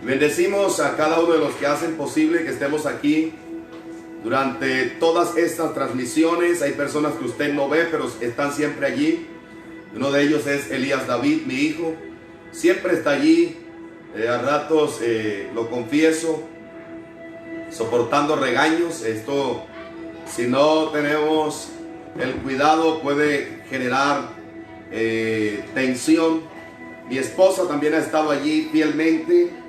Bendecimos a cada uno de los que hacen posible que estemos aquí durante todas estas transmisiones. Hay personas que usted no ve, pero están siempre allí. Uno de ellos es Elías David, mi hijo. Siempre está allí, a ratos, lo confieso, soportando regaños. Esto, si no tenemos el cuidado, puede generar tensión. Mi esposa también ha estado allí fielmente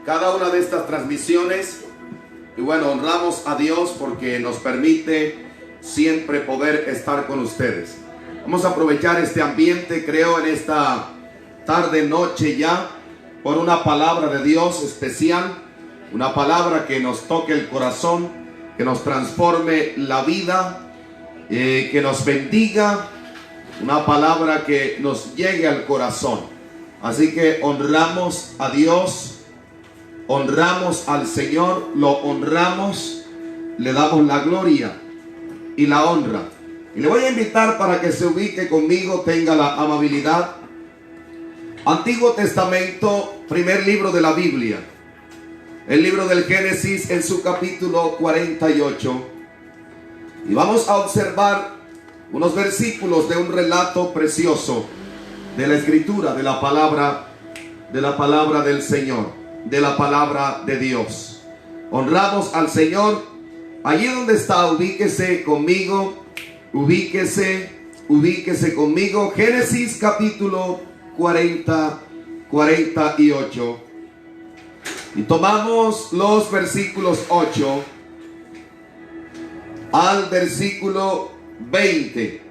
cada una de estas transmisiones. Y bueno, honramos a Dios porque nos permite siempre poder estar con ustedes. Vamos a aprovechar este ambiente, creo, en esta tarde, noche ya, por una palabra de Dios especial, una palabra que nos toque el corazón, que nos transforme la vida, que nos bendiga, una palabra que nos llegue al corazón. Así que honramos a Dios, honramos al Señor, lo honramos, le damos la gloria y la honra. Y le voy a invitar para que se ubique conmigo, tenga la amabilidad. Antiguo Testamento, primer libro de la Biblia, el libro del Génesis en su capítulo 48. Y vamos a observar unos versículos de un relato precioso de la Escritura, de la palabra del Señor, de la palabra de Dios. Honramos al Señor. Allí donde está, ubíquese conmigo, ubíquese conmigo. Génesis capítulo 48. Y tomamos los versículos 8 al versículo 20.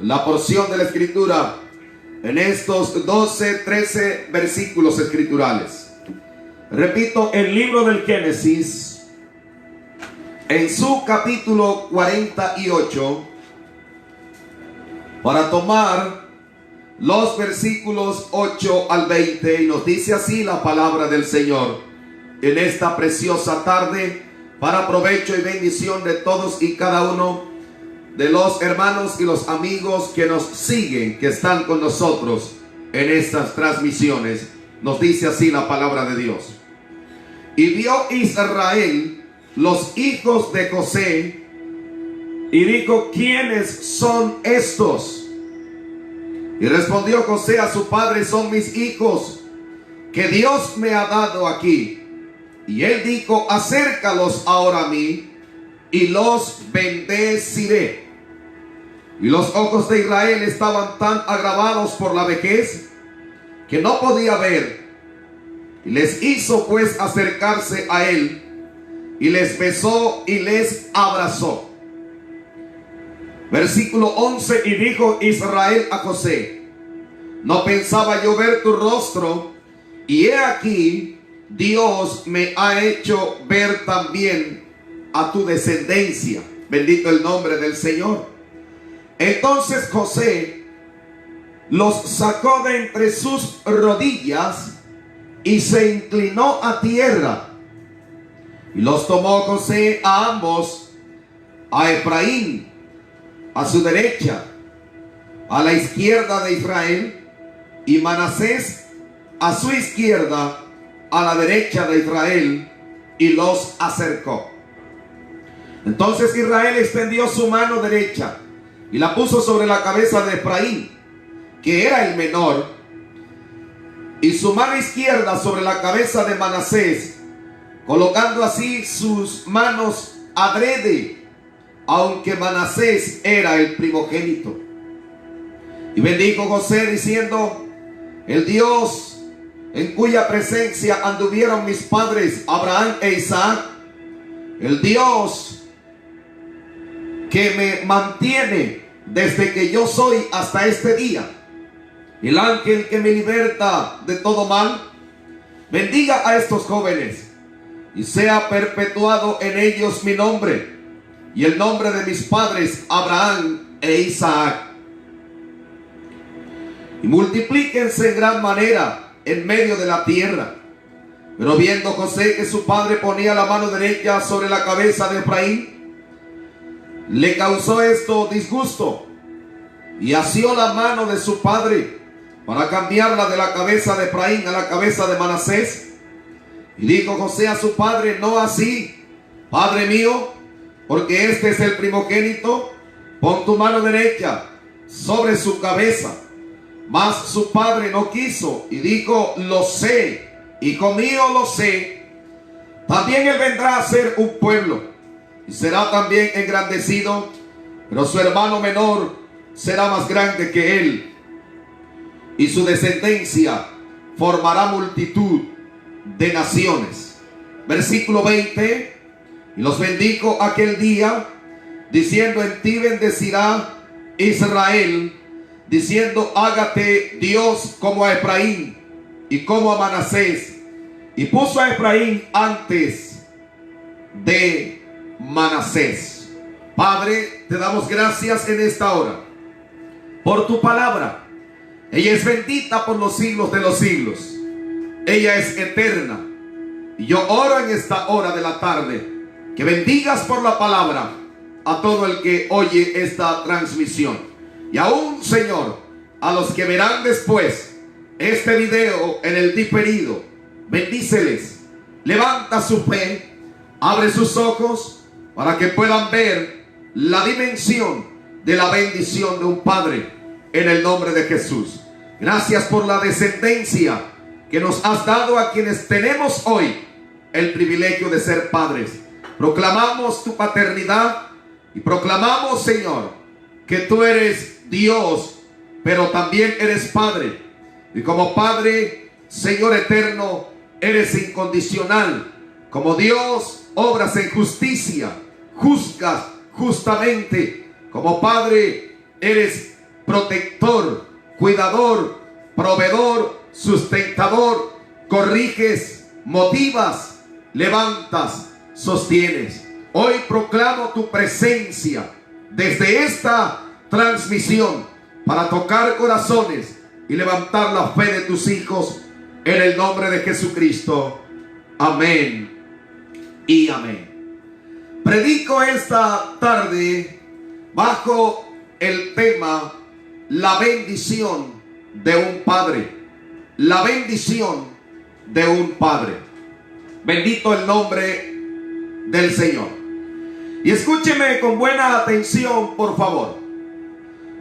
La porción de la Escritura en estos 13 versículos escriturales. Repito, el libro del Génesis, en su capítulo 48, para tomar los versículos 8 al 20, y nos dice así la palabra del Señor en esta preciosa tarde, para provecho y bendición de todos y cada uno de los hermanos y los amigos que nos siguen, que están con nosotros en estas transmisiones. Nos dice así la palabra de Dios. Y vio Israel los hijos de José y dijo: ¿quiénes son estos? Y respondió José a su padre: son mis hijos que Dios me ha dado aquí. Y él dijo: acércalos ahora a mí y los bendeciré. Y los ojos de Israel estaban tan agravados por la vejez que no podía ver. Y les hizo pues acercarse a él, y les besó y les abrazó. Versículo 11. Y dijo Israel a José: no pensaba yo ver tu rostro, y he aquí Dios me ha hecho ver también a tu descendencia. Bendito el nombre del Señor. Entonces José los sacó de entre sus rodillas y se inclinó a tierra. Y los tomó José a ambos, a Efraín a su derecha, a la izquierda de Israel, y Manasés a su izquierda, a la derecha de Israel, y los acercó. Entonces Israel extendió su mano derecha y la puso sobre la cabeza de Efraín, que era el menor, y su mano izquierda sobre la cabeza de Manasés, colocando así sus manos adrede, aunque Manasés era el primogénito. Y bendijo José diciendo: el Dios en cuya presencia anduvieron mis padres Abraham e Isaac, el Dios que me mantiene desde que yo soy hasta este día, el ángel que me liberta de todo mal, bendiga a estos jóvenes y sea perpetuado en ellos mi nombre y el nombre de mis padres Abraham e Isaac, y multiplíquense en gran manera en medio de la tierra. Pero viendo José que su padre ponía la mano derecha sobre la cabeza de Efraín, le causó esto disgusto, y asió la mano de su padre para cambiarla de la cabeza de Efraín a la cabeza de Manasés. Y dijo José a su padre: no así, padre mío, porque este es el primogénito. Pon tu mano derecha sobre su cabeza. Mas su padre no quiso y dijo: lo sé, hijo mío, lo sé. También él vendrá a ser un pueblo y será también engrandecido, pero su hermano menor será más grande que él, y su descendencia formará multitud de naciones. Versículo 20. Y los bendijo aquel día, diciendo: en ti bendecirá Israel, diciendo: hágate Dios como a Efraín y como a Manasés. Y puso a Efraín antes de Manasés. Padre, te damos gracias en esta hora por tu palabra. Ella es bendita por los siglos de los siglos. Ella es eterna. Y yo oro en esta hora de la tarde que bendigas por la palabra a todo el que oye esta transmisión. Y aún, Señor, a los que verán después este video en el diferido, bendíceles, levanta su fe, abre sus ojos para que puedan ver la dimensión de la bendición de un padre, en el nombre de Jesús. Gracias por la descendencia que nos has dado a quienes tenemos hoy el privilegio de ser padres. Proclamamos tu paternidad y proclamamos, Señor, que tú eres Dios, pero también eres Padre. Y como Padre, Señor eterno, eres incondicional. Como Dios, obras en justicia, juzgas justamente. Como Padre, eres protector, cuidador, proveedor, sustentador. Corriges, motivas, levantas, sostienes. Hoy proclamo tu presencia desde esta transmisión para tocar corazones y levantar la fe de tus hijos en el nombre de Jesucristo. Amén y amén. Predico esta tarde bajo el tema: la bendición de un padre. La bendición de un padre. Bendito el nombre del Señor. Y escúcheme con buena atención, por favor.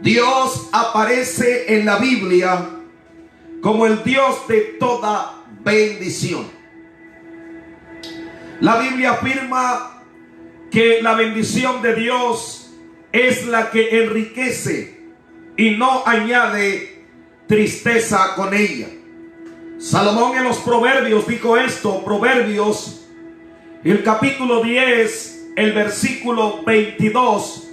Dios aparece en la Biblia como el Dios de toda bendición. La Biblia afirma que la bendición de Dios es la que enriquece y no añade tristeza con ella. Salomón en los Proverbios dijo esto, Proverbios, el capítulo 10, el versículo 22,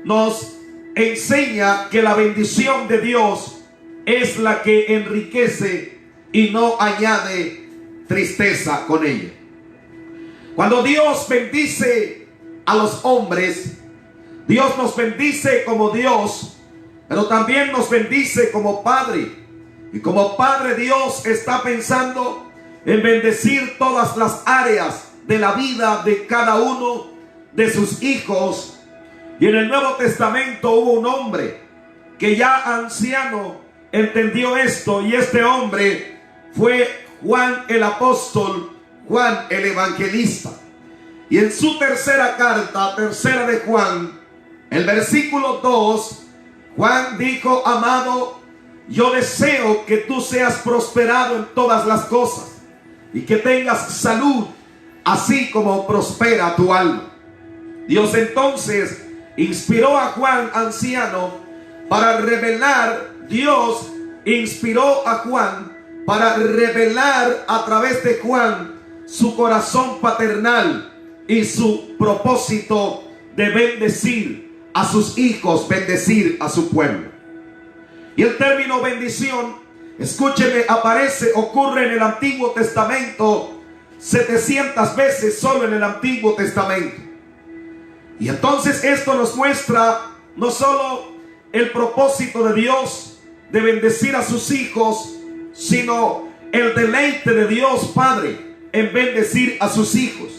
nos enseña que la bendición de Dios es la que enriquece y no añade tristeza con ella. Cuando Dios bendice a los hombres, Dios nos bendice como Dios, pero también nos bendice como Padre. Y como Padre, Dios está pensando en bendecir todas las áreas de la vida de cada uno de sus hijos. Y en el Nuevo Testamento hubo un hombre que ya anciano entendió esto, y este hombre fue Juan el apóstol, Juan el evangelista. Y en su tercera carta, tercera de Juan, el versículo 2, Juan dijo: amado, yo deseo que tú seas prosperado en todas las cosas y que tengas salud, así como prospera tu alma. Dios entonces inspiró a Juan anciano para revelar, Dios inspiró a Juan para revelar a través de Juan su corazón paternal y su propósito de bendecir a sus hijos, bendecir a su pueblo. Y el término bendición, escúcheme, ocurre en el Antiguo Testamento 700 veces solo en el Antiguo Testamento. Y entonces esto nos muestra no solo el propósito de Dios de bendecir a sus hijos, sino el deleite de Dios Padre en bendecir a sus hijos.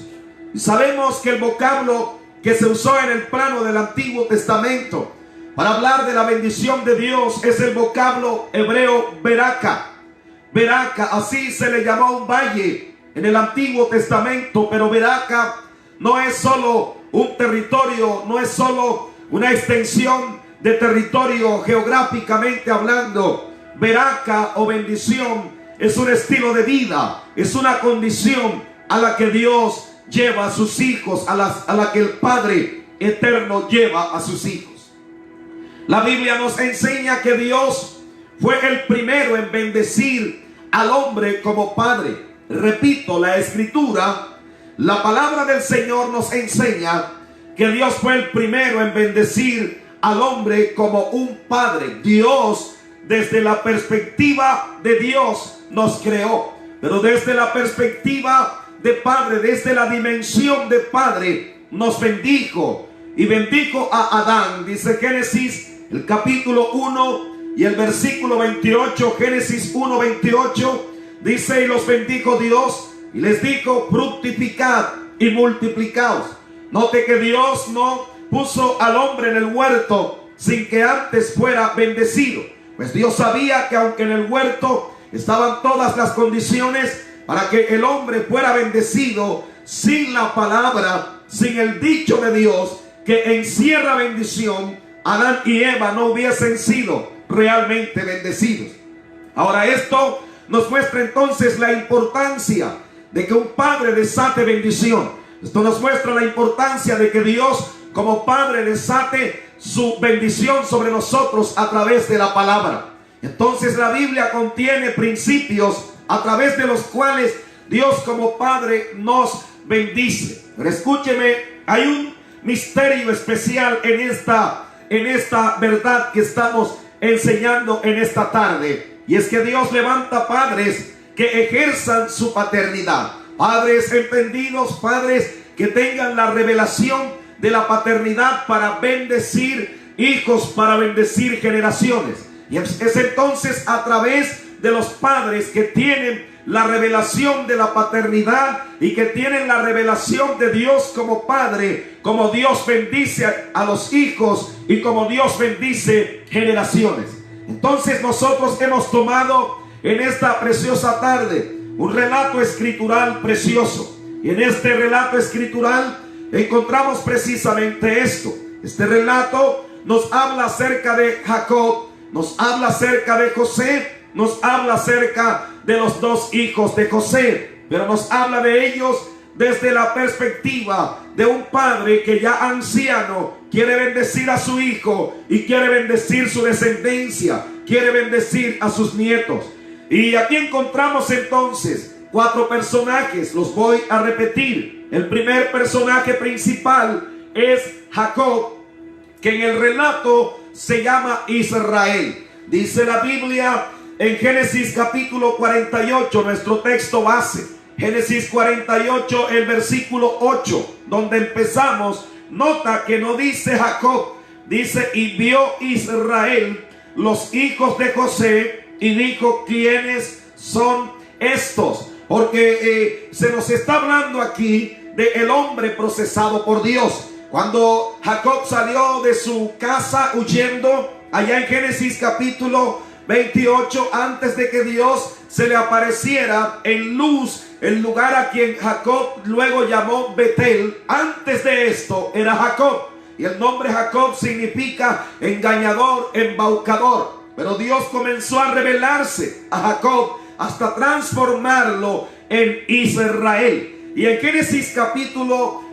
Y sabemos que el vocablo que se usó en el plano del Antiguo Testamento para hablar de la bendición de Dios es el vocablo hebreo beraka. Beraka, así se le llamó a un valle en el Antiguo Testamento, pero Beraca no es solo un territorio, no es solo una extensión de territorio geográficamente hablando. Beraca o bendición es un estilo de vida, es una condición a la que Dios lleva a sus hijos, a la que el Padre eterno lleva a sus hijos. La Biblia nos enseña que Dios fue el primero en bendecir al hombre como padre. Repito, la Escritura, la palabra del Señor nos enseña que Dios fue el primero en bendecir al hombre como un padre. Dios, desde la perspectiva de Dios, nos creó, pero desde la perspectiva de padre, desde la dimensión de padre, nos bendijo y bendijo a Adán. Dice Génesis, el capítulo 1 y el versículo 28, Génesis 1, 28, dice: y los bendijo Dios y les dijo: fructificad y multiplicaos. Note que Dios no puso al hombre en el huerto sin que antes fuera bendecido, pues Dios sabía que aunque en el huerto estaban todas las condiciones para que el hombre fuera bendecido, sin la palabra, sin el dicho de Dios que encierra bendición, Adán y Eva no hubiesen sido realmente bendecidos. Ahora, esto nos muestra entonces la importancia de que un padre desate bendición. Esto nos muestra la importancia de que Dios como padre desate su bendición sobre nosotros a través de la palabra. Entonces la Biblia contiene principios a través de los cuales Dios como padre nos bendice. Pero escúcheme, hay un misterio especial en esta verdad que estamos enseñando en esta tarde, y es que Dios levanta padres que ejerzan su paternidad, padres entendidos, padres que tengan la revelación de la paternidad para bendecir hijos, para bendecir generaciones. Y es entonces a través de los padres que tienen la revelación de la paternidad y que tienen la revelación de Dios como Padre, como Dios bendice a los hijos y como Dios bendice generaciones. Entonces nosotros hemos tomado en esta preciosa tarde un relato escritural precioso, y en este relato escritural encontramos precisamente esto. Este relato nos habla acerca de Jacob, nos habla acerca de José, nos habla acerca de los dos hijos de José, pero nos habla de ellos desde la perspectiva de un padre que ya anciano quiere bendecir a su hijo y quiere bendecir su descendencia, quiere bendecir a sus nietos. Y aquí encontramos entonces 4 personajes, los voy a repetir. El primer personaje principal es Jacob, que en el relato se llama Israel. Dice la Biblia en Génesis capítulo 48, nuestro texto base, Génesis 48, el versículo 8, donde empezamos. Nota que no dice Jacob, dice: y vio Israel los hijos de José y dijo: ¿quiénes son estos? Porque se nos está hablando aquí del hombre procesado por Dios. Cuando Jacob salió de su casa huyendo, allá en Génesis capítulo 28, antes de que Dios se le apareciera en luz, el lugar a quien Jacob luego llamó Betel, antes de esto era Jacob. Y el nombre Jacob significa engañador, embaucador. Pero Dios comenzó a revelarse a Jacob hasta transformarlo en Israel. Y en Génesis capítulo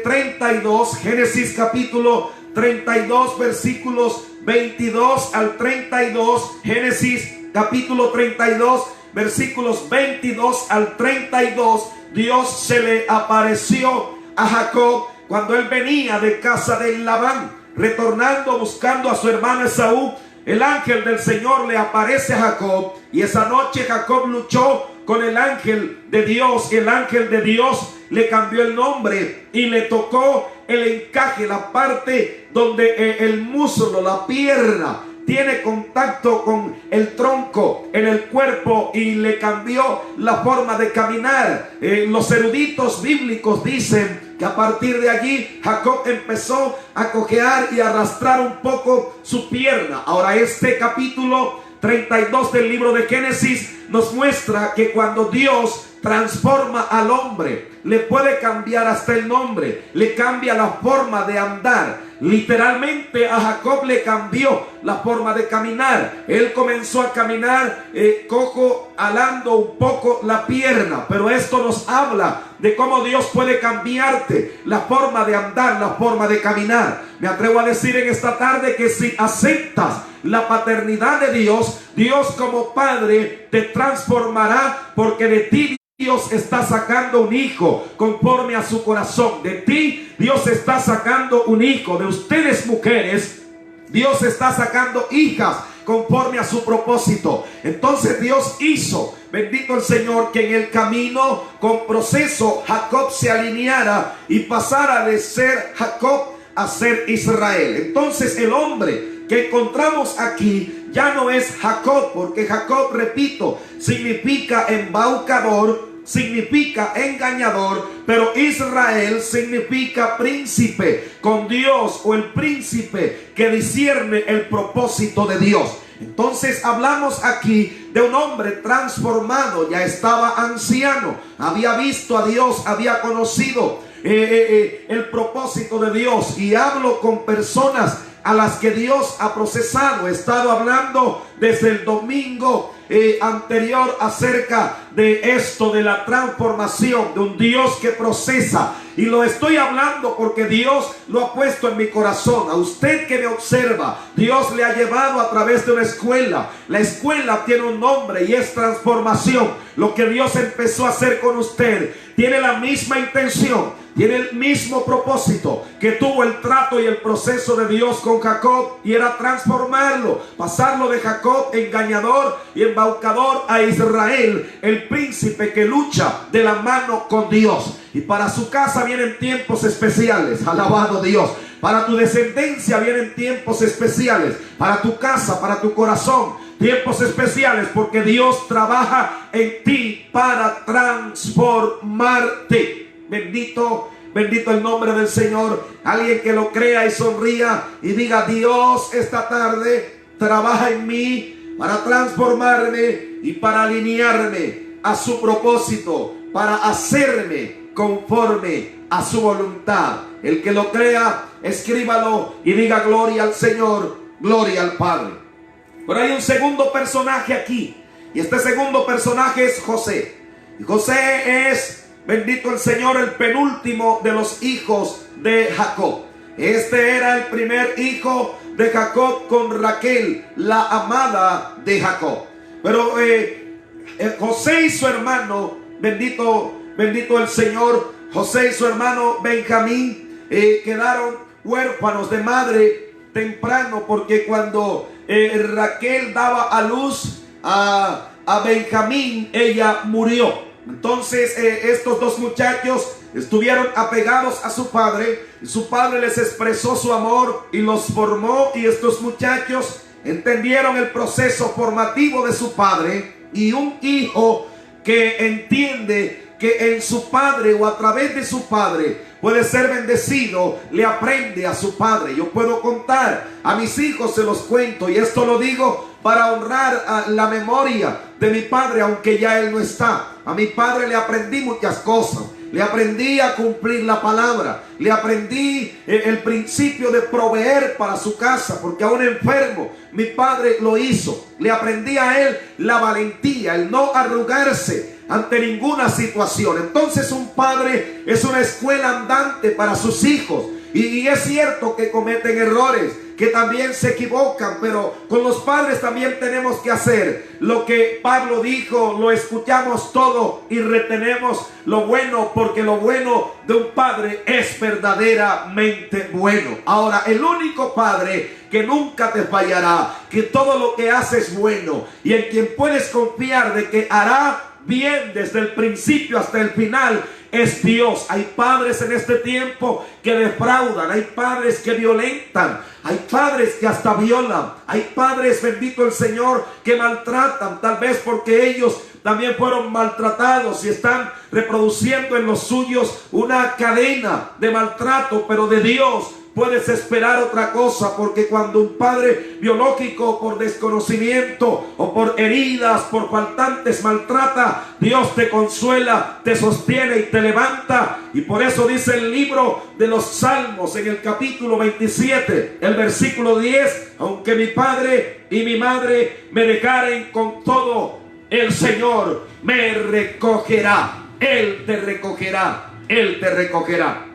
32, Génesis capítulo 32, versículos 22 al 32, Génesis capítulo 32, versículos 22 al 32, Dios se le apareció a Jacob cuando él venía de casa de Labán, retornando buscando a su hermano Esaú. El ángel del Señor le aparece a Jacob, y esa noche Jacob luchó con el ángel de Dios, y el ángel de Dios le cambió el nombre y le tocó el encaje, la parte donde el muslo, la pierna, tiene contacto con el tronco en el cuerpo, y le cambió la forma de caminar. Los eruditos bíblicos dicen que a partir de allí Jacob empezó a cojear y arrastrar un poco su pierna. Ahora, este capítulo 32 del libro de Génesis nos muestra que cuando Dios transforma al hombre, le puede cambiar hasta el nombre, le cambia la forma de andar. Literalmente a Jacob le cambió la forma de caminar. Él comenzó a caminar cojo, alando un poco la pierna. Pero esto nos habla de cómo Dios puede cambiarte la forma de andar, la forma de caminar. Me atrevo a decir en esta tarde que si aceptas la paternidad de Dios, Dios como Padre te transformará, porque de ti Dios está sacando un hijo conforme a su corazón. De ti Dios está sacando un hijo. De ustedes mujeres, Dios está sacando hijas conforme a su propósito. Entonces Dios hizo, bendito el Señor, que en el camino con proceso Jacob se alineara y pasara de ser Jacob a ser Israel. Entonces el hombre que encontramos aquí ya no es Jacob, porque Jacob, repito, significa embaucador, significa engañador, pero Israel significa príncipe con Dios, o el príncipe que discierne el propósito de Dios. Entonces hablamos aquí de un hombre transformado. Ya estaba anciano, había visto a Dios, había conocido el propósito de Dios. Y hablo con personas a las que Dios ha procesado. He estado hablando desde el domingo anterior acerca de esto, de la transformación, de un Dios que procesa. Y lo estoy hablando porque Dios lo ha puesto en mi corazón. A usted que me observa, Dios le ha llevado a través de una escuela. La escuela tiene un nombre y es transformación. Lo que Dios empezó a hacer con usted tiene la misma intención, tiene el mismo propósito que tuvo el trato y el proceso de Dios con Jacob, y era transformarlo, pasarlo de Jacob engañador y embaucador a Israel, el príncipe que lucha de la mano con Dios. Y para su casa vienen tiempos especiales, alabado Dios. Para tu descendencia vienen tiempos especiales, para tu casa, para tu corazón, tiempos especiales, porque Dios trabaja en ti para transformarte. Bendito el nombre del Señor. Alguien que lo crea y sonría y diga: Dios esta tarde trabaja en mí para transformarme y para alinearme a su propósito, para hacerme conforme a su voluntad. El que lo crea, escríbalo y diga: gloria al Señor, gloria al Padre. Pero hay un segundo personaje aquí, y este segundo personaje es José. Y José es, bendito el Señor, el penúltimo de los hijos de Jacob. Este era el primer hijo de Jacob con Raquel, la amada de Jacob. Pero José y su hermano, bendito el Señor, José y su hermano Benjamín quedaron huérfanos de madre temprano, porque cuando Raquel daba a luz a Benjamín, ella murió. Entonces estos dos muchachos estuvieron apegados a su padre, y su padre les expresó su amor y los formó, y estos muchachos entendieron el proceso formativo de su padre. Y un hijo que entiende que en su padre o a través de su padre puede ser bendecido, le aprende a su padre. Yo puedo contar a mis hijos, se los cuento, y esto lo digo para honrar a la memoria de mi padre, aunque ya él no está. A mi padre le aprendí muchas cosas. Le aprendí a cumplir la palabra. Le aprendí el principio de proveer para su casa, porque aún enfermo mi padre lo hizo. Le aprendí a él la valentía, el no arrugarse ante ninguna situación. Entonces un padre es una escuela andante para sus hijos. Y es cierto que cometen errores, que también se equivocan, pero con los padres también tenemos que hacer lo que Pablo dijo: lo escuchamos todo y retenemos lo bueno, porque lo bueno de un padre es verdaderamente bueno. Ahora, el único padre que nunca te fallará, que todo lo que hace es bueno, y en quien puedes confiar de que hará bien desde el principio hasta el final, es Dios. Hay padres en este tiempo que defraudan, hay padres que violentan, hay padres que hasta violan, hay padres, bendito el Señor, que maltratan, tal vez porque ellos también fueron maltratados y están reproduciendo en los suyos una cadena de maltrato. Pero de Dios puedes esperar otra cosa, porque cuando un padre biológico por desconocimiento o por heridas, por faltantes maltrata, Dios te consuela, te sostiene y te levanta. Y por eso dice el libro de los Salmos en el capítulo 27, el versículo 10: aunque mi padre y mi madre me dejaren, con todo el Señor me recogerá. Él te recogerá, Él te recogerá.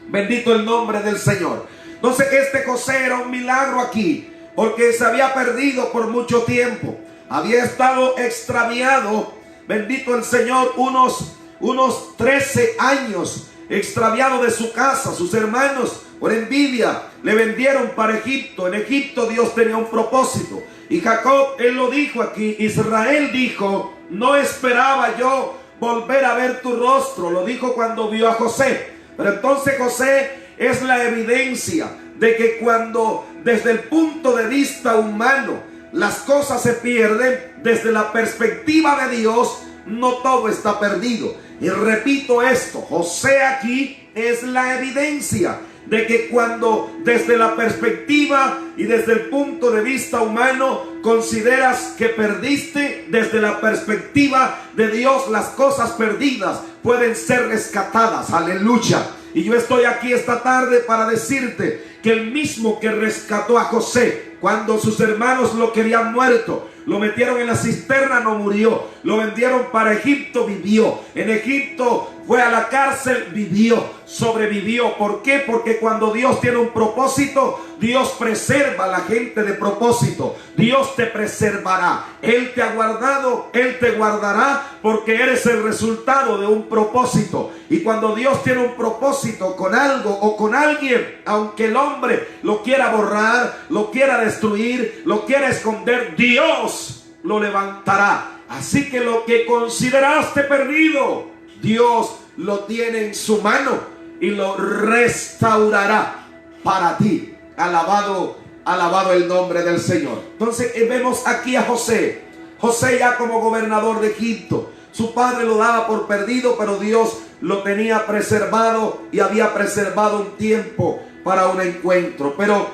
Bendito el nombre del Señor. Entonces este José era un milagro aquí, porque se había perdido por mucho tiempo. Había estado extraviado, bendito el Señor, unos 13 años extraviado de su casa. Sus hermanos, por envidia, le vendieron para Egipto. En Egipto Dios tenía un propósito. Y Jacob, él lo dijo aquí, Israel dijo: no esperaba yo volver a ver tu rostro. Lo dijo cuando vio a José. Pero entonces José es la evidencia de que cuando desde el punto de vista humano las cosas se pierden, desde la perspectiva de Dios no todo está perdido. Y repito esto, José aquí es la evidencia de que cuando desde la perspectiva y desde el punto de vista humano consideras que perdiste, desde la perspectiva de Dios las cosas perdidas pueden ser rescatadas. Aleluya. Y yo estoy aquí esta tarde para decirte que el mismo que rescató a José cuando sus hermanos lo querían muerto, lo metieron en la cisterna, no murió. Lo vendieron para Egipto, vivió. En Egipto fue a la cárcel, vivió, sobrevivió. ¿Por qué? Porque cuando Dios tiene un propósito, Dios preserva a la gente de propósito. Dios te preservará. Él te ha guardado, Él te guardará, porque eres el resultado de un propósito. Y cuando Dios tiene un propósito con algo o con alguien, aunque el hombre lo quiera borrar, lo quiera destruir, lo quiera esconder, Dios lo levantará. Así que lo que consideraste perdido, Dios lo tiene en su mano y lo restaurará para ti. Alabado, alabado el nombre del Señor. Entonces vemos aquí a José. José ya como gobernador de Egipto. Su padre lo daba por perdido, pero Dios lo tenía preservado y había preservado un tiempo para un encuentro. Pero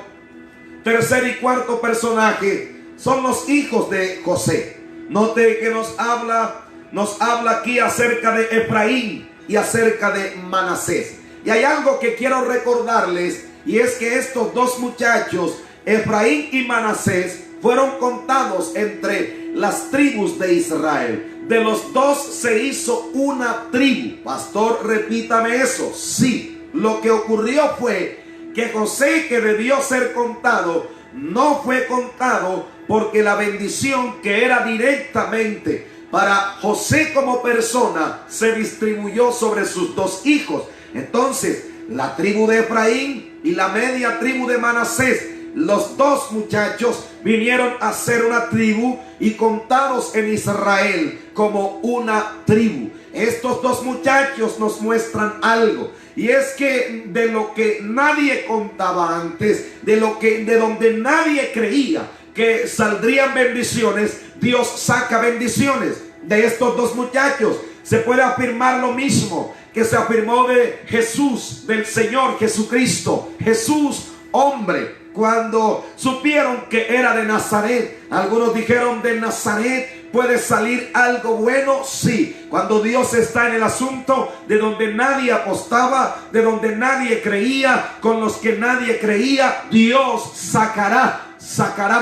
tercer y cuarto personaje son los hijos de José. Note que nos habla aquí acerca de Efraín y acerca de Manasés. Y hay algo que quiero recordarles, y es que estos dos muchachos, Efraín y Manasés, fueron contados entre las tribus de Israel. De los dos se hizo una tribu. Pastor, repítame eso. Sí, lo que ocurrió fue que José, que debió ser contado, no fue contado, porque la bendición que era directamente para José como persona se distribuyó sobre sus dos hijos. Entonces, la tribu de Efraín y la media tribu de Manasés, los dos muchachos vinieron a ser una tribu y contados en Israel como una tribu. Estos dos muchachos nos muestran algo, y es que de lo que nadie contaba antes, de donde nadie creía que saldrían bendiciones, Dios saca bendiciones. De estos dos muchachos se puede afirmar lo mismo que se afirmó de Jesús, del Señor Jesucristo. Jesús, hombre, cuando supieron que era de Nazaret, algunos dijeron: de Nazaret puede salir algo bueno. Sí, cuando Dios está en el asunto, de donde nadie apostaba, de donde nadie creía, con los que nadie creía, Dios sacará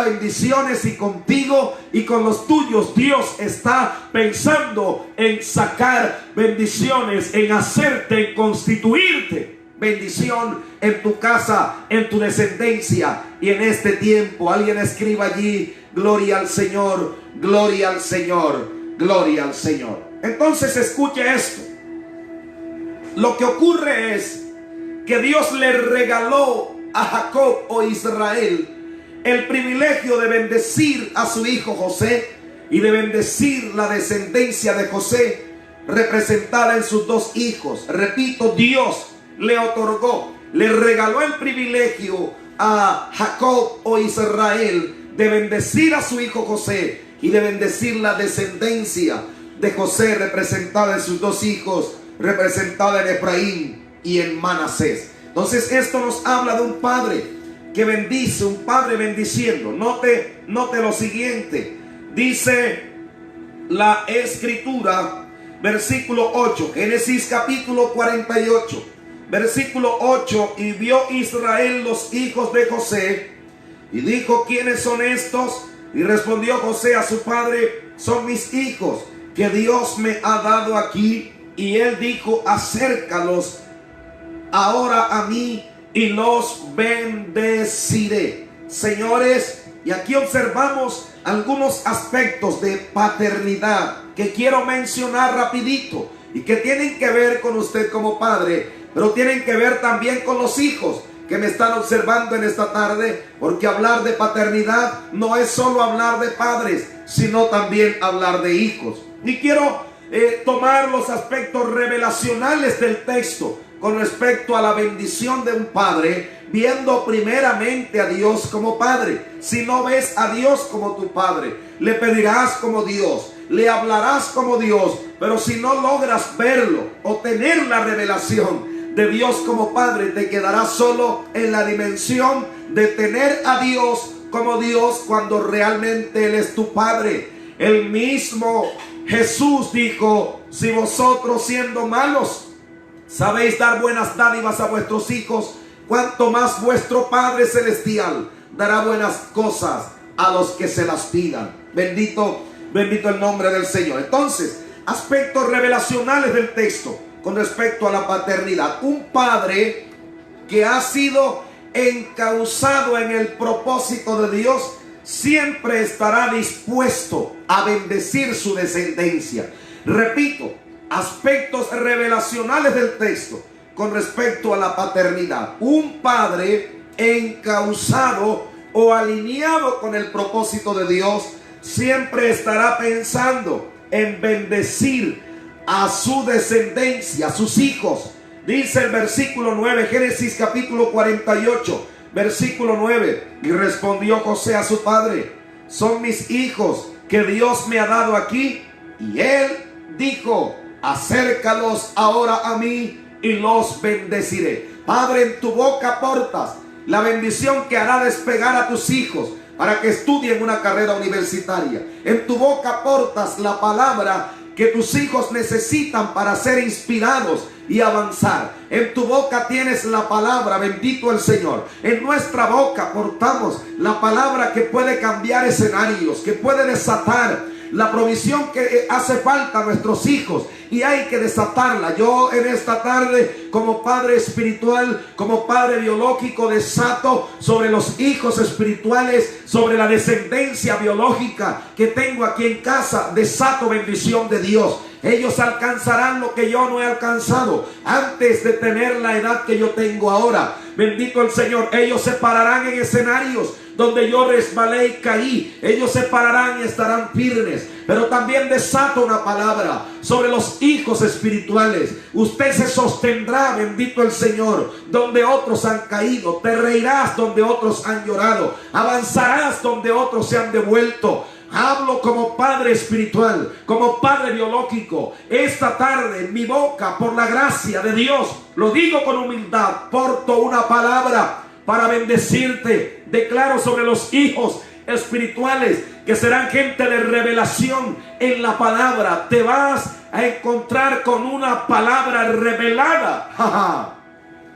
bendiciones, y contigo y con los tuyos Dios está pensando en sacar bendiciones, en hacerte, en constituirte bendición en tu casa, en tu descendencia y en este tiempo. Alguien escriba allí: gloria al Señor, gloria al Señor, gloria al Señor. Entonces escuche esto. Lo que ocurre es que Dios le regaló a Jacob o Israel el privilegio de bendecir a su hijo José y de bendecir la descendencia de José, representada en sus dos hijos. Repito, Dios le otorgó, le regaló el privilegio a Jacob o Israel de bendecir a su hijo José y de bendecir la descendencia de José, representada en sus dos hijos, representada en Efraín y en Manasés. Entonces esto nos habla de un padre que bendice, un padre bendiciendo. Note lo siguiente. Dice la escritura, versículo 8, Génesis capítulo 48, versículo 8: y vio Israel los hijos de José, y dijo: ¿quiénes son estos? Y respondió José a su padre: son mis hijos, que Dios me ha dado aquí. Y él dijo: acércalos ahora a mí, y los bendeciré. Señores, y aquí observamos algunos aspectos de paternidad que quiero mencionar rapidito y que tienen que ver con usted como padre, pero tienen que ver también con los hijos que me están observando en esta tarde, porque hablar de paternidad no es solo hablar de padres, sino también hablar de hijos. Y quiero tomar los aspectos revelacionales del texto con respecto a la bendición de un padre, viendo primeramente a Dios como padre. Si no ves a Dios como tu padre, le pedirás como Dios, le hablarás como Dios, pero si no logras verlo o tener la revelación de Dios como padre, te quedarás solo en la dimensión de tener a Dios como Dios cuando realmente Él es tu padre. El mismo Jesús dijo: si vosotros, siendo malos, sabéis dar buenas dádivas a vuestros hijos, cuanto más vuestro Padre Celestial dará buenas cosas a los que se las pidan. Bendito el nombre del Señor. Entonces, aspectos revelacionales del texto con respecto a la paternidad. Un padre que ha sido encauzado en el propósito de Dios siempre estará dispuesto a bendecir su descendencia. Repito, aspectos revelacionales del texto con respecto a la paternidad. Un padre encauzado o alineado con el propósito de Dios siempre estará pensando en bendecir a su descendencia, a sus hijos. Dice el versículo 9, Génesis capítulo 48, versículo 9: y respondió José a su padre: son mis hijos que Dios me ha dado aquí. Y él dijo: acércalos ahora a mí, y los bendeciré. Padre, en tu boca portas la bendición que hará despegar a tus hijos para que estudien una carrera universitaria. En tu boca portas la palabra que tus hijos necesitan para ser inspirados y avanzar. En tu boca tienes la palabra, bendito el Señor. En nuestra boca portamos la palabra que puede cambiar escenarios, que puede desatar la provisión que hace falta a nuestros hijos, y hay que desatarla. Yo en esta tarde, como padre espiritual, como padre biológico, desato sobre los hijos espirituales, sobre la descendencia biológica que tengo aquí en casa. Desato bendición de Dios. Ellos alcanzarán lo que yo no he alcanzado antes de tener la edad que yo tengo ahora. Bendito el Señor. Ellos se pararán en escenarios donde yo resbalé y caí. Ellos se pararán y estarán firmes. Pero también desato una palabra sobre los hijos espirituales. Usted se sostendrá, bendito el Señor, donde otros han caído. Te reirás donde otros han llorado. Avanzarás donde otros se han devuelto. Hablo como padre espiritual, como padre biológico. Esta tarde en mi boca, por la gracia de Dios, lo digo con humildad, porto una palabra para bendecirte. Declaro sobre los hijos espirituales que serán gente de revelación en la palabra. Te vas a encontrar con una palabra revelada,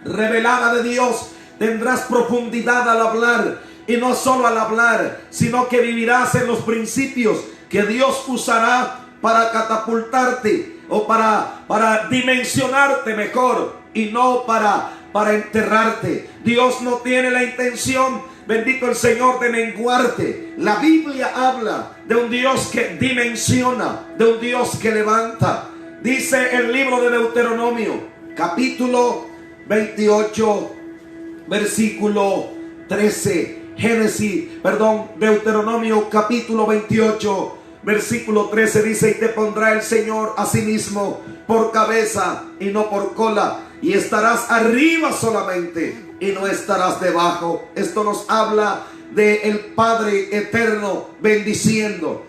revelada de Dios. Tendrás profundidad al hablar. Y no solo al hablar, sino que vivirás en los principios que Dios usará para catapultarte o para dimensionarte mejor, y no para enterrarte. Dios no tiene la intención, bendito el Señor, de menguarte. La Biblia habla de un Dios que dimensiona, de un Dios que levanta. Dice el libro de Deuteronomio, capítulo 28, versículo 13. Deuteronomio capítulo 28, versículo 13 dice: y te pondrá el Señor a sí mismo por cabeza y no por cola, y estarás arriba solamente y no estarás debajo. Esto nos habla de el Padre eterno bendiciendo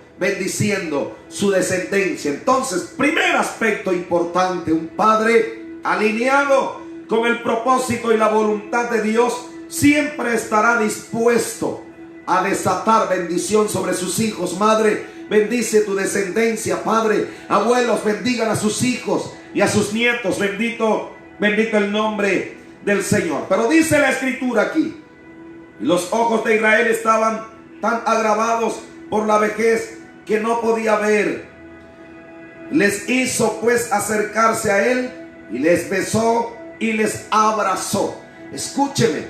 su descendencia. Entonces, primer aspecto importante: un padre alineado con el propósito y la voluntad de Dios, siempre estará dispuesto a desatar bendición sobre sus hijos. Madre, bendice tu descendencia. Padre, abuelos, bendigan a sus hijos y a sus nietos. Bendito el nombre del Señor. Pero dice la escritura aquí: los ojos de Israel estaban tan agravados por la vejez que no podía ver. Les hizo pues acercarse a él y les besó y les abrazó. Escúcheme,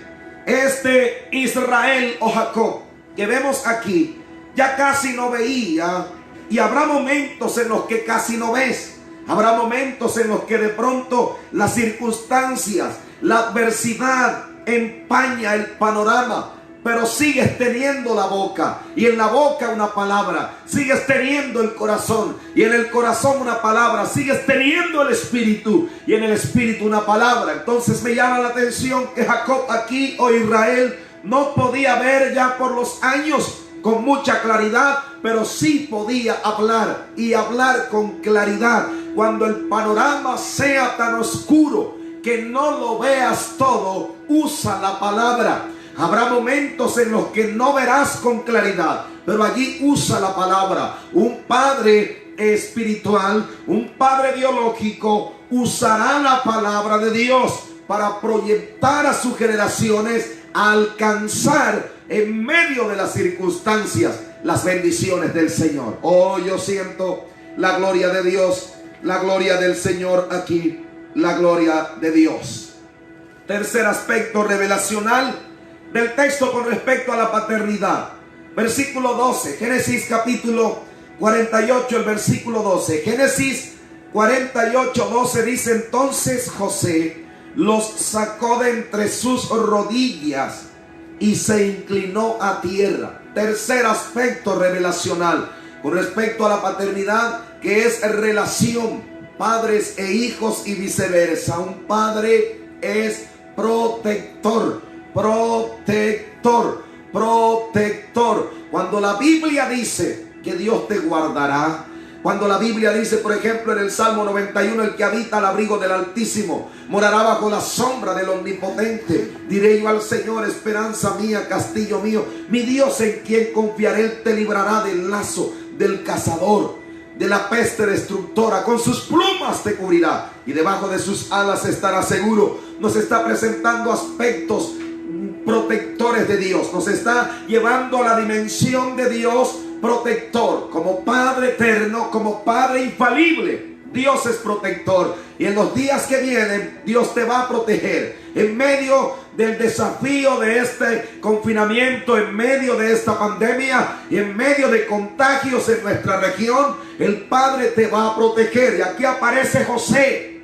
este Israel o Jacob que vemos aquí ya casi no veía, y habrá momentos en los que casi no ves. Habrá momentos en los que de pronto las circunstancias, la adversidad empaña el panorama, pero sigues teniendo la boca, y en la boca una palabra, sigues teniendo el corazón, y en el corazón una palabra, sigues teniendo el espíritu, y en el espíritu una palabra. Entonces me llama la atención que Jacob aquí, o Israel, no podía ver ya por los años con mucha claridad, pero sí podía hablar, y hablar con claridad. Cuando el panorama sea tan oscuro que no lo veas todo, usa la palabra. Habrá momentos en los que no verás con claridad, pero allí usa la palabra. Un padre espiritual, un padre biológico, usará la palabra de Dios para proyectar a sus generaciones a alcanzar en medio de las circunstancias las bendiciones del Señor. Oh, yo siento la gloria de Dios, la gloria del Señor aquí, la gloria de Dios. Tercer aspecto revelacional del texto con respecto a la paternidad. Versículo 12, Génesis capítulo 48, el versículo 12. Génesis 48, 12 dice: entonces José los sacó de entre sus rodillas y se inclinó a tierra. Tercer aspecto revelacional con respecto a la paternidad, que es relación padres e hijos y viceversa. Un padre es protector, protector, protector. Cuando la Biblia dice que Dios te guardará, cuando la Biblia dice, por ejemplo, en el Salmo 91, el que habita al abrigo del Altísimo morará bajo la sombra del Omnipotente. Diré yo al Señor, esperanza mía, castillo mío, mi Dios en quien confiaré. Él te librará del lazo del cazador, de la peste destructora. Con sus plumas te cubrirá y debajo de sus alas estarás seguro. Nos está presentando aspectos protectores de Dios. Nos está llevando a la dimensión de Dios protector. Como Padre eterno, como Padre infalible, Dios es protector. Y en los días que vienen, Dios te va a proteger. En medio del desafío de este confinamiento, en medio de esta pandemia y en medio de contagios en nuestra región, el Padre te va a proteger. Y aquí aparece José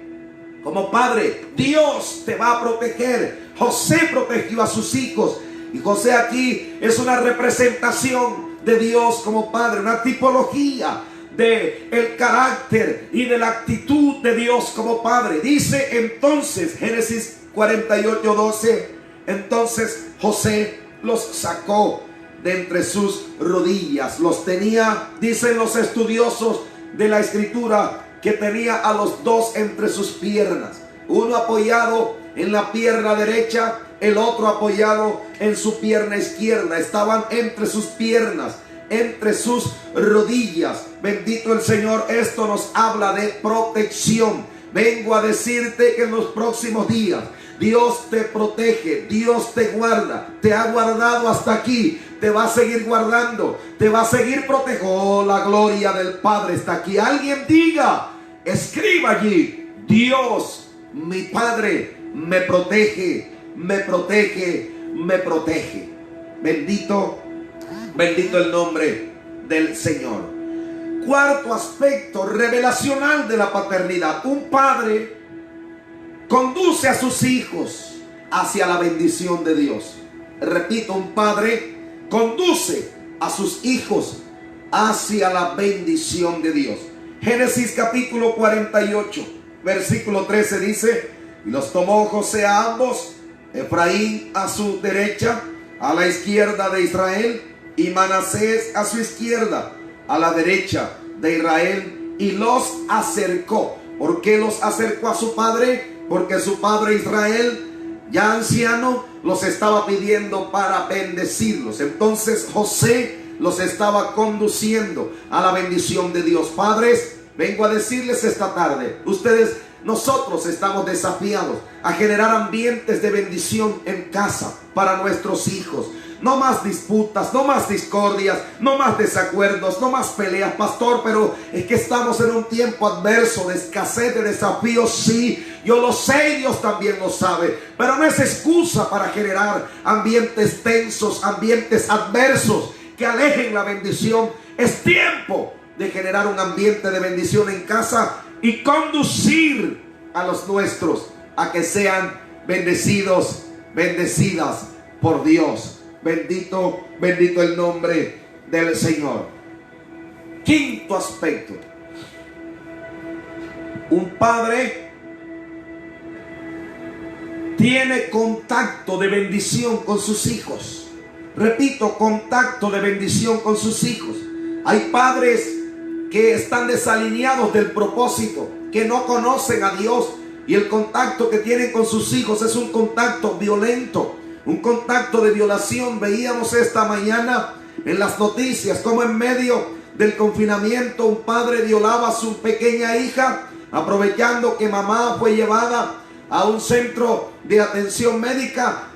como padre. Dios te va a proteger. José protegió a sus hijos, y José aquí es una representación de Dios como padre, una tipología de el carácter y de la actitud de Dios como padre. Dice entonces, Génesis 48, 12, entonces José los sacó de entre sus rodillas. Los tenía, dicen los estudiosos de la escritura, que tenía a los dos entre sus piernas, uno apoyado en la pierna derecha, el otro apoyado en su pierna izquierda. Estaban entre sus piernas, entre sus rodillas. Bendito el Señor. Esto nos habla de protección. Vengo a decirte que en los próximos días Dios te protege, Dios te guarda, te ha guardado hasta aquí, te va a seguir guardando, te va a seguir protegiendo. Oh, la gloria del Padre está aquí. Alguien diga, escriba allí: Dios, mi Padre, me protege, me protege, me protege. Bendito el nombre del Señor. Cuarto aspecto revelacional de la paternidad. Un padre conduce a sus hijos hacia la bendición de Dios. Repito, un padre conduce a sus hijos hacia la bendición de Dios. Génesis capítulo 48, versículo 13 dice: y los tomó José a ambos, Efraín a su derecha, a la izquierda de Israel, y Manasés a su izquierda, a la derecha de Israel, y los acercó. ¿Por qué los acercó a su padre? porque su padre Israel, ya anciano, los estaba pidiendo para bendecirlos. Entonces José los estaba conduciendo a la bendición de Dios. Padres, vengo a decirles esta tarde, nosotros estamos desafiados a generar ambientes de bendición en casa para nuestros hijos. No más disputas, no más discordias, no más desacuerdos, no más peleas, pastor, pero es que estamos en un tiempo adverso, de escasez, de desafíos. Sí, yo lo sé y Dios también lo sabe, pero no es excusa para generar ambientes tensos, ambientes adversos que alejen la bendición. Es tiempo de generar un ambiente de bendición en casa y conducir a los nuestros a que sean bendecidos, bendecidas por Dios. Bendito, bendito el nombre del Señor. Quinto aspecto: un padre tiene contacto de bendición con sus hijos. Repito, contacto de bendición con sus hijos. Hay padres que están desalineados del propósito, que no conocen a Dios, y el contacto que tienen con sus hijos es un contacto violento, un contacto de violación. Veíamos esta mañana en las noticias cómo en medio del confinamiento un padre violaba a su pequeña hija, aprovechando que mamá fue llevada a un centro de atención médica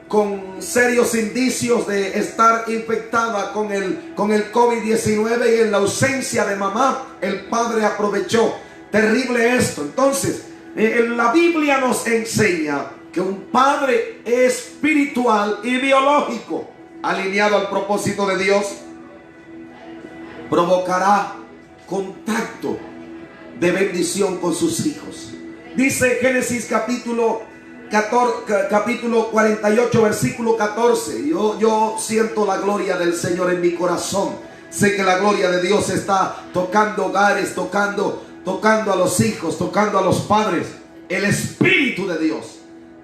con serios indicios de estar infectada con el COVID-19, y en la ausencia de mamá el padre aprovechó. Terrible esto. Entonces, la Biblia nos enseña que un padre espiritual y biológico, alineado al propósito de Dios, provocará contacto de bendición con sus hijos. Dice Génesis capítulo 48, versículo 14. Yo siento la gloria del Señor en mi corazón. Sé que la gloria de Dios está tocando hogares, tocando a los hijos, tocando a los padres. El Espíritu de Dios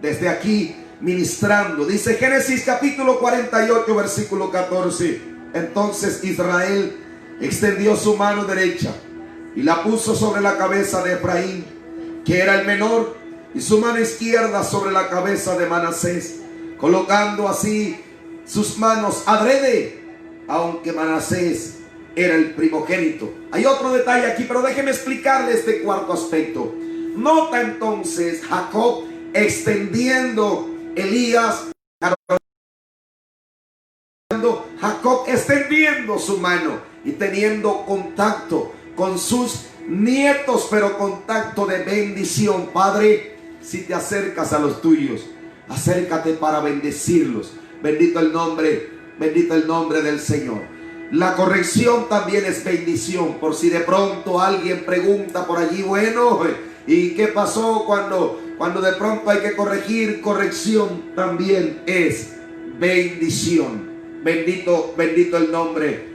desde aquí ministrando. Dice Génesis capítulo 48, versículo 14. Entonces Israel extendió su mano derecha y la puso sobre la cabeza de Efraín, que era el menor, y su mano izquierda sobre la cabeza de Manasés, colocando así sus manos adrede, aunque Manasés era el primogénito. Hay otro detalle aquí, pero déjeme explicarle este cuarto aspecto. Nota entonces Jacob extendiendo Jacob extendiendo su mano y teniendo contacto con sus nietos, pero contacto de bendición. Padre, si te acercas a los tuyos, acércate para bendecirlos. Bendito el nombre del Señor. La corrección también es bendición. Por si de pronto alguien pregunta por allí, bueno, ¿y qué pasó cuando de pronto hay que corregir? Corrección también es bendición. Bendito el nombre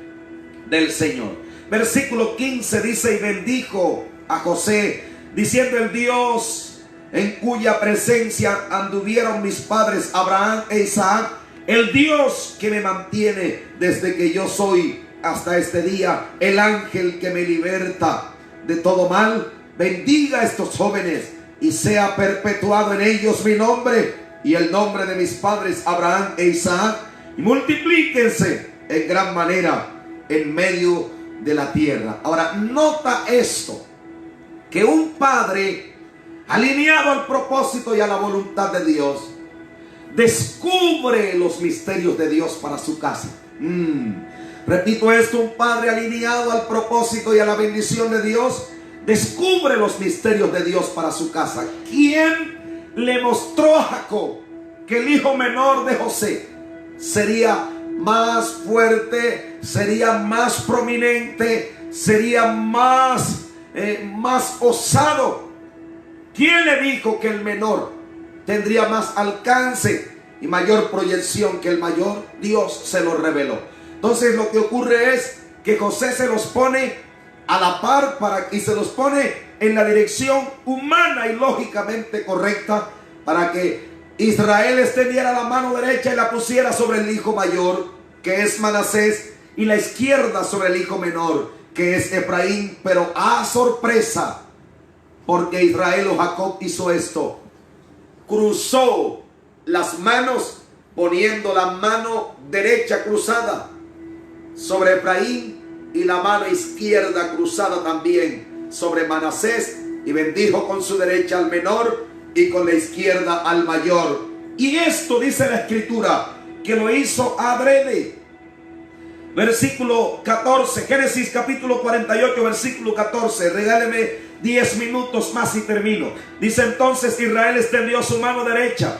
del Señor. Versículo 15 dice: y bendijo a José, diciendo: el Dios en cuya presencia anduvieron mis padres Abraham e Isaac, el Dios que me mantiene desde que yo soy hasta este día, el ángel que me liberta de todo mal, bendiga a estos jóvenes y sea perpetuado en ellos mi nombre y el nombre de mis padres Abraham e Isaac, y multiplíquense en gran manera en medio de la tierra. Ahora, nota esto, que un padre alineado al propósito y a la voluntad de Dios descubre los misterios de Dios para su casa. Repito esto: un padre alineado al propósito y a la bendición de Dios descubre los misterios de Dios para su casa. ¿Quién le mostró a Jacob que el hijo menor de José sería más fuerte, sería más prominente, sería más osado? ¿Quién le dijo que el menor tendría más alcance y mayor proyección que el mayor? Dios se lo reveló. Entonces lo que ocurre es que José se los pone a la par y se los pone en la dirección humana y lógicamente correcta, para que Israel extendiera la mano derecha y la pusiera sobre el hijo mayor, que es Manasés, y la izquierda sobre el hijo menor, que es Efraín. Pero sorpresa, porque Israel o Jacob hizo esto. Cruzó las manos poniendo la mano derecha cruzada sobre Efraín y la mano izquierda cruzada también sobre Manasés, y bendijo con su derecha al menor y con la izquierda al mayor. Y esto dice la escritura que lo hizo adrede. Versículo 14, Génesis capítulo 48, versículo 14. Regáleme 10 minutos más y termino. Dice: entonces Israel extendió su mano derecha,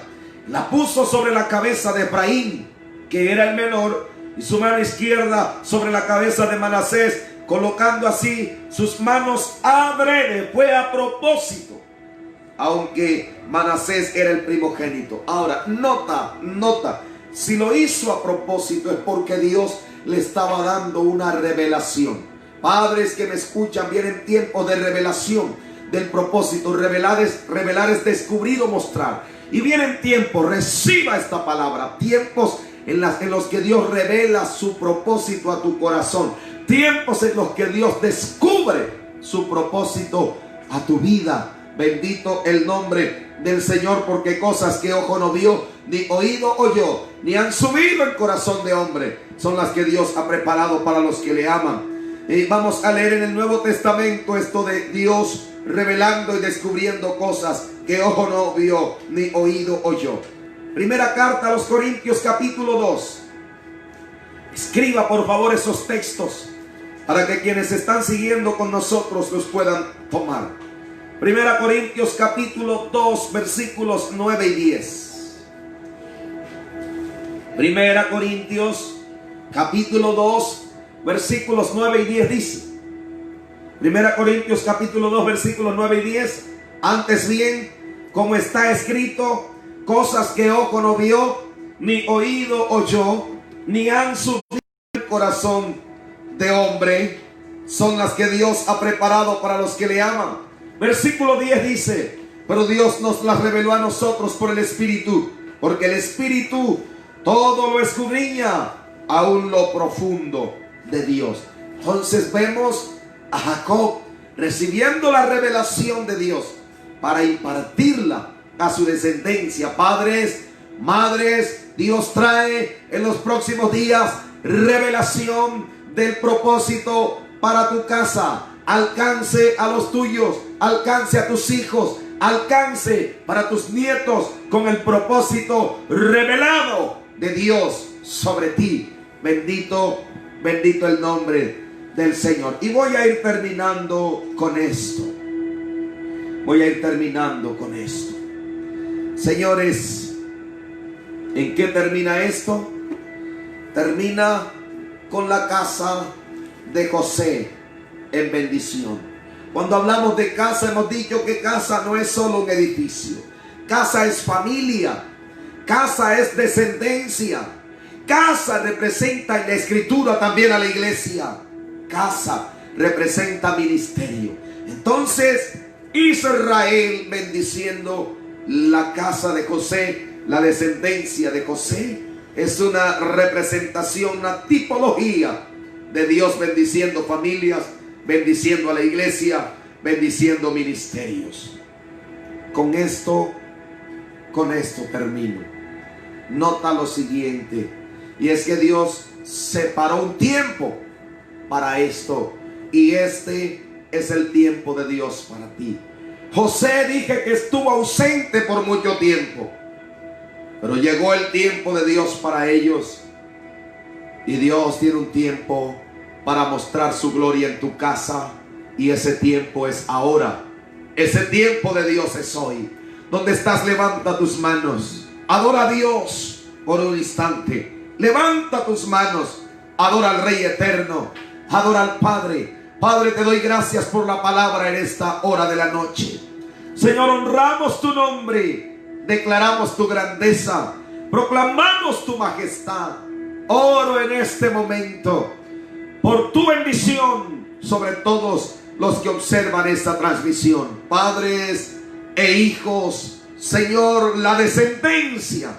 la puso sobre la cabeza de Efraín, que era el menor, y su mano izquierda sobre la cabeza de Manasés, colocando así sus manos adrede. Fue a propósito, aunque Manasés era el primogénito. Ahora, nota, si lo hizo a propósito es porque Dios le estaba dando una revelación. Padres que me escuchan, vienen tiempos de revelación del propósito. Revelar es descubrir o mostrar. Y vienen tiempos, reciba esta palabra, tiempos en los que Dios revela su propósito a tu corazón. Tiempos en los que Dios descubre su propósito a tu vida. Bendito el nombre del Señor, porque cosas que ojo no vio, ni oído oyó, ni han subido el corazón de hombre, son las que Dios ha preparado para los que le aman. Vamos a leer en el Nuevo Testamento esto de Dios revelando y descubriendo cosas que ojo no vio, ni oído oyó. Primera carta a los Corintios capítulo 2. Escriba por favor esos textos para que quienes están siguiendo con nosotros los puedan tomar. Primera Corintios capítulo 2 versículos 9 y 10. Primera Corintios capítulo 2 versículos 9 y 10 dice: Primera Corintios capítulo 2 versículos 9 y 10. Antes bien, como está escrito, cosas que ojo no vio, ni oído oyó, ni han subido el corazón de hombre, son las que Dios ha preparado para los que le aman. Versículo 10 dice: pero Dios nos las reveló a nosotros por el Espíritu, porque el Espíritu todo lo escudriña, aún lo profundo de Dios. Entonces vemos a Jacob recibiendo la revelación de Dios para impartirla a su descendencia. Padres, madres, Dios trae en los próximos días revelación del propósito para tu casa. Alcance a los tuyos, alcance a tus hijos, alcance para tus nietos, con el propósito revelado de Dios sobre ti. Bendito el nombre del Señor. Y voy a ir terminando con esto. Señores, ¿en qué termina esto? Termina con la casa de José en bendición. Cuando hablamos de casa, hemos dicho que casa no es solo un edificio. Casa es familia. Casa es descendencia. Casa representa en la escritura también a la iglesia. Casa representa ministerio. Entonces Israel bendiciendo la casa de José, la descendencia de José, es una representación, una tipología de Dios bendiciendo familias, bendiciendo a la iglesia, bendiciendo ministerios. Con esto termino. Nota lo siguiente, y es que Dios separó un tiempo para esto, y este es el tiempo de Dios para ti. José, dije que estuvo ausente por mucho tiempo, pero llegó el tiempo de Dios para ellos, y Dios tiene un tiempo para mostrar su gloria en tu casa, y ese tiempo es ahora. Ese tiempo de Dios es hoy. Donde estás, levanta tus manos, adora a Dios por un instante. Levanta tus manos, adora al Rey eterno, adora al Padre. Padre, te doy gracias por la palabra en esta hora de la noche. Señor, honramos tu nombre, declaramos tu grandeza, proclamamos tu majestad. Oro en este momento por tu bendición sobre todos los que observan esta transmisión, padres e hijos. Señor, la descendencia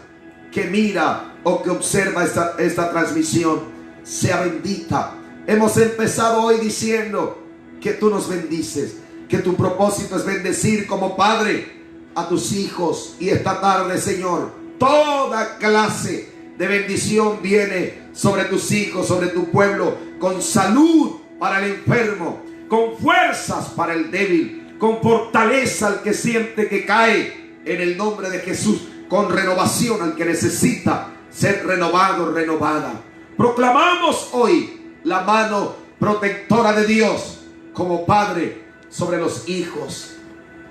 que mira o que observa esta transmisión sea bendita. Hemos empezado hoy diciendo que tú nos bendices. que tu propósito es bendecir como padre a tus hijos. Y esta tarde, Señor, toda clase de bendición viene sobre tus hijos, sobre tu pueblo, con salud para el enfermo, con fuerzas para el débil, con fortaleza al que siente que cae, en el nombre de Jesús, con renovación al que necesita ser renovado, renovada. Proclamamos hoy la mano protectora de Dios como padre sobre los hijos,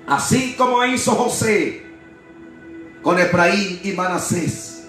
así como hizo José con Efraín y Manasés.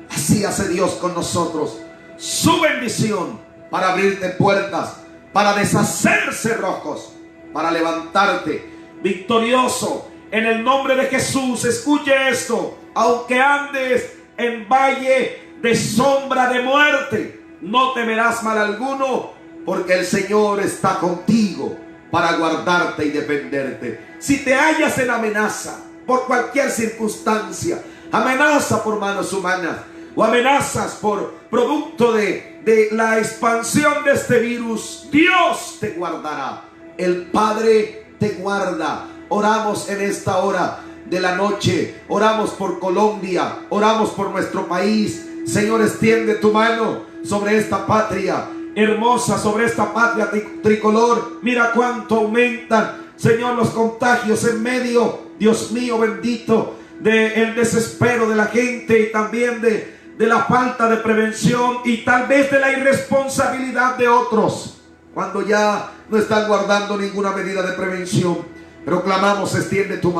Así hace Dios con nosotros. Su bendición para abrirte puertas, para deshacer cerrojos, para levantarte victorioso en el nombre de Jesús. Escuche esto: aunque andes en valle de sombra de muerte, no temerás mal alguno, porque el Señor está contigo para guardarte y defenderte. Si te hallas en amenaza por cualquier circunstancia, amenaza por manos humanas o amenazas por producto de la expansión de este virus, Dios te guardará. El Padre te guarda. Oramos en esta hora de la noche, oramos por Colombia, oramos por nuestro país. Señor, extiende tu mano sobre esta patria hermosa, sobre esta patria tricolor. Mira cuánto aumentan, Señor, los contagios en medio, Dios mío bendito, del desespero de la gente y también de la falta de prevención y tal vez de la irresponsabilidad de otros, cuando ya no están guardando ninguna medida de prevención. Pero clamamos: extiende tu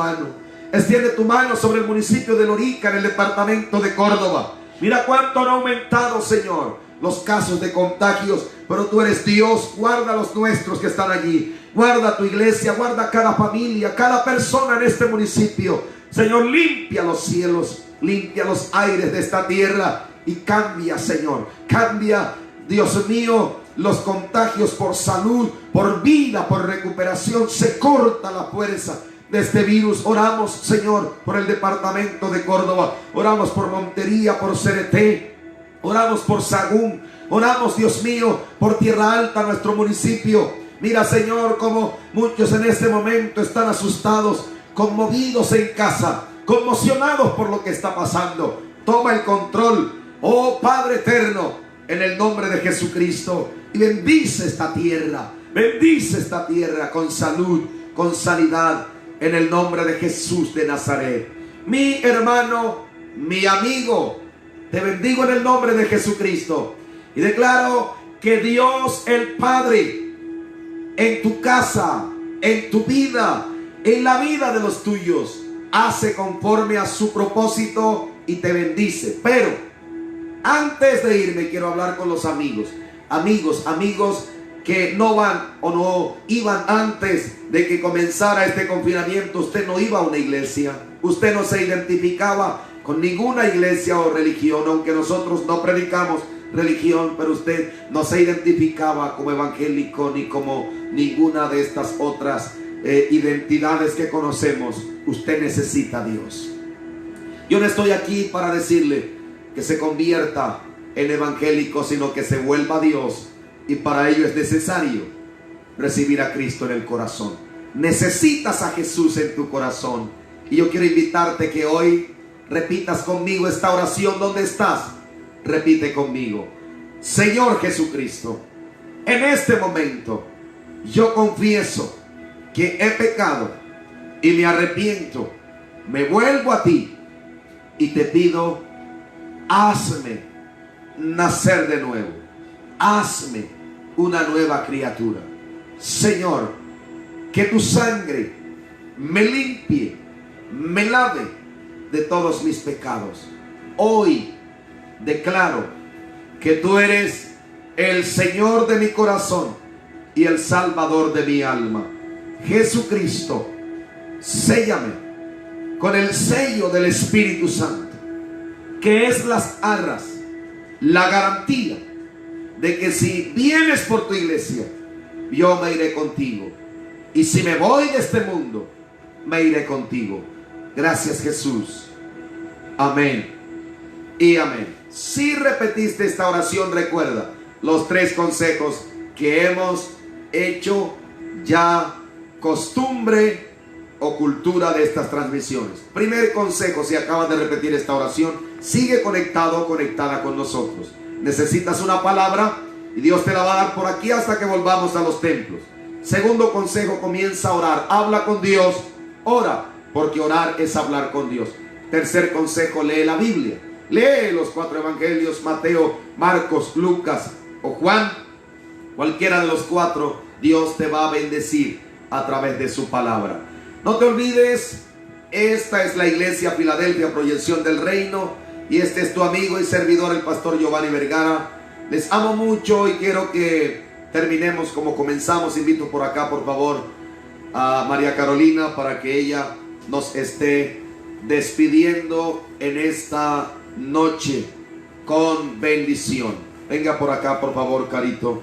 mano sobre el municipio de Lorica, en el departamento de Córdoba. Mira cuánto han aumentado, Señor, los casos de contagios, pero tú eres Dios. Guarda a los nuestros que están allí, guarda tu iglesia, guarda cada familia, cada persona en este municipio. Señor, limpia los cielos, limpia los aires de esta tierra y cambia, Señor, cambia, Dios mío, los contagios por salud, por vida, por recuperación. Se corta la fuerza de este virus. Oramos, Señor, por el departamento de Córdoba, oramos por Montería, por Cereté, oramos por Sagún, oramos, Dios mío, por Tierra Alta, nuestro municipio. Mira, Señor, como muchos en este momento están asustados, conmovidos en casa, conmocionados por lo que está pasando. Toma el control, oh Padre eterno, en el nombre de Jesucristo, y bendice esta tierra con salud, con sanidad, en el nombre de Jesús de Nazaret. Mi hermano, mi amigo, te bendigo en el nombre de Jesucristo y declaro que Dios el Padre en tu casa, en tu vida, en la vida de los tuyos, hace conforme a su propósito y te bendice. Pero antes de irme, quiero hablar con los amigos que no van o no iban antes de que comenzara este confinamiento. Usted no iba a una iglesia, usted no se identificaba con ninguna iglesia o religión, aunque nosotros no predicamos religión, pero usted no se identificaba como evangélico ni como ninguna de estas otras identidades que conocemos. Usted necesita a Dios. Yo no estoy aquí para decirle que se convierta en evangélico, sino que se vuelva a Dios, y para ello es necesario recibir a Cristo en el corazón. Necesitas a Jesús en tu corazón, y yo quiero invitarte que hoy repitas conmigo esta oración. ¿Dónde estás? Repite conmigo: Señor Jesucristo, en este momento yo confieso que he pecado y me arrepiento. Me vuelvo a ti y te pido: hazme nacer de nuevo, hazme una nueva criatura. Señor, que tu sangre me limpie, me lave de todos mis pecados. Hoy declaro que tú eres el Señor de mi corazón y el Salvador de mi alma. Jesucristo, séllame con el sello del Espíritu Santo, que es las arras, la garantía de que si vienes por tu iglesia, yo me iré contigo, y si me voy de este mundo, me iré contigo. Gracias, Jesús. Amén y amén. Si repetiste esta oración, recuerda los 3 consejos que hemos hecho ya costumbre o cultura de estas transmisiones. Primer consejo, si acabas de repetir esta oración, sigue conectado o conectada con nosotros. Necesitas una palabra y Dios te la va a dar por aquí hasta que volvamos a los templos. Segundo consejo, comienza a orar. Habla con Dios, ora, porque orar es hablar con Dios. Tercer consejo, lee la Biblia. Lee los 4 evangelios, Mateo, Marcos, Lucas o Juan. Cualquiera de los 4, Dios te va a bendecir a través de su palabra. No te olvides, esta es la iglesia Filadelfia, Proyección del Reino, y este es tu amigo y servidor, el pastor Giovanni Vergara. Les amo mucho y quiero que terminemos como comenzamos. Invito por acá, por favor, a María Carolina para que ella nos esté despidiendo en esta noche con bendición. Venga por acá, por favor, Carito.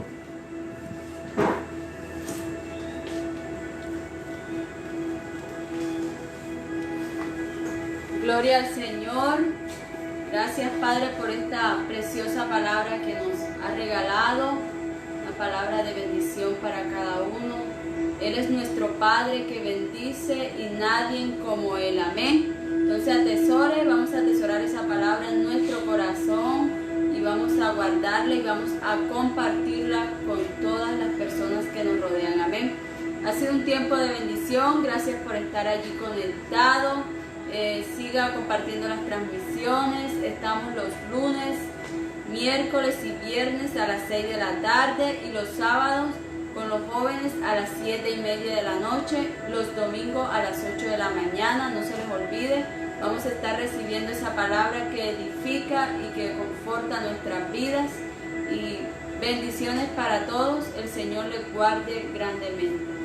Gloria al Señor. Gracias, Padre, por esta preciosa palabra que nos ha regalado, una palabra de bendición para cada uno. Él es nuestro Padre que bendice y nadie como Él. Amén. Entonces vamos a atesorar esa palabra en nuestro corazón y vamos a guardarla y vamos a compartirla con todas las personas que nos rodean. Amén. Ha sido un tiempo de bendición. Gracias por estar allí conectado. Siga compartiendo las transmisiones. Estamos los lunes, miércoles y viernes a las 6 de la tarde y los sábados con los jóvenes a las 7:30 de la noche, los domingos a las 8 de la mañana. No se les olvide, vamos a estar recibiendo esa palabra que edifica y que conforta nuestras vidas. Y bendiciones para todos. El Señor les guarde grandemente.